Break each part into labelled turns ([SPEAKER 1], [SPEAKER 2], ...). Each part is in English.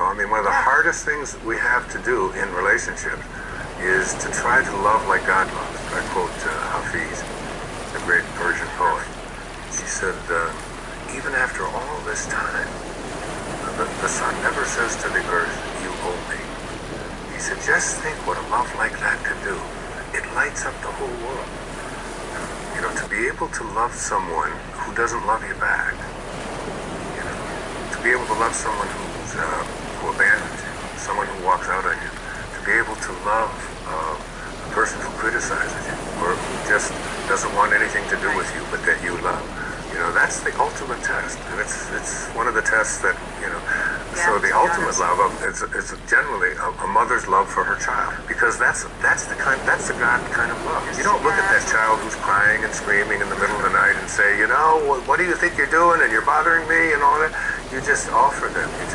[SPEAKER 1] I mean, one of the hardest things we have to do in relationships is to try to love like God loves. I quote Hafiz, the great Persian poet. He said, even after all this time, the sun never says to the earth, you owe me. He said, just think what a love like that could do. It lights up the whole world. You know, to be able to love someone who doesn't love you back, you know, to be able to love someone who abandons you, someone who walks out on you, to be able to love a person who criticizes you or who just doesn't want anything to do with you but that you love. You know, that's the ultimate test, and it's one of the tests that, you know, so the ultimate love is generally a mother's love for her child, because that's the God kind of love. You don't look at that child who's crying and screaming in the middle of the night and say, you know, what do you think you're doing, and you're bothering me and all that. You just offer them. You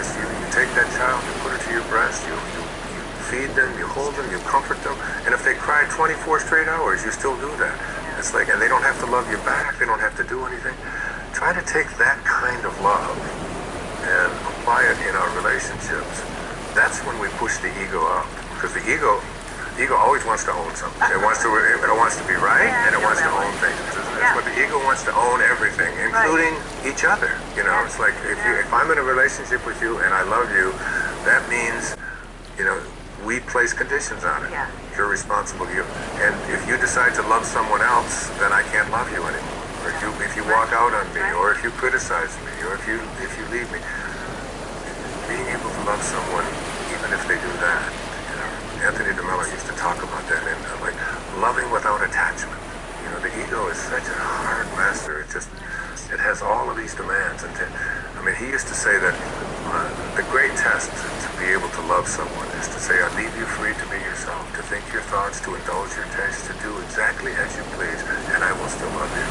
[SPEAKER 1] take that child, you put it to your breast, you feed them, you hold them, you comfort them, and if they cry 24 straight hours, you still do that. It's like, and they don't have to love you back, they don't have to do anything. Try to take that kind of love and apply it in our relationships. That's when we push the ego out, because the ego always wants to own something. It wants to be right, and it wants to own things. That's what the ego wants, to own everything, including each other. You know, it's like if I'm in a relationship with you and I love you, that means, you know, we place conditions on it.
[SPEAKER 2] Yeah.
[SPEAKER 1] You're responsible. And if you decide to love someone else, then I can't love you anymore. Or if you walk out on me, or if you criticize me, or if you leave me. Being able to love someone, even if they do that, you know, Anthony DeMello used to talk about that, and like loving without attachment. You know, the ego is such a hard master. It has all of these demands, and I mean, he used to say that the great test to be able to love someone is to say, I leave you free to be yourself, to think your thoughts, to indulge your tastes, to do exactly as you please, and I will still love you.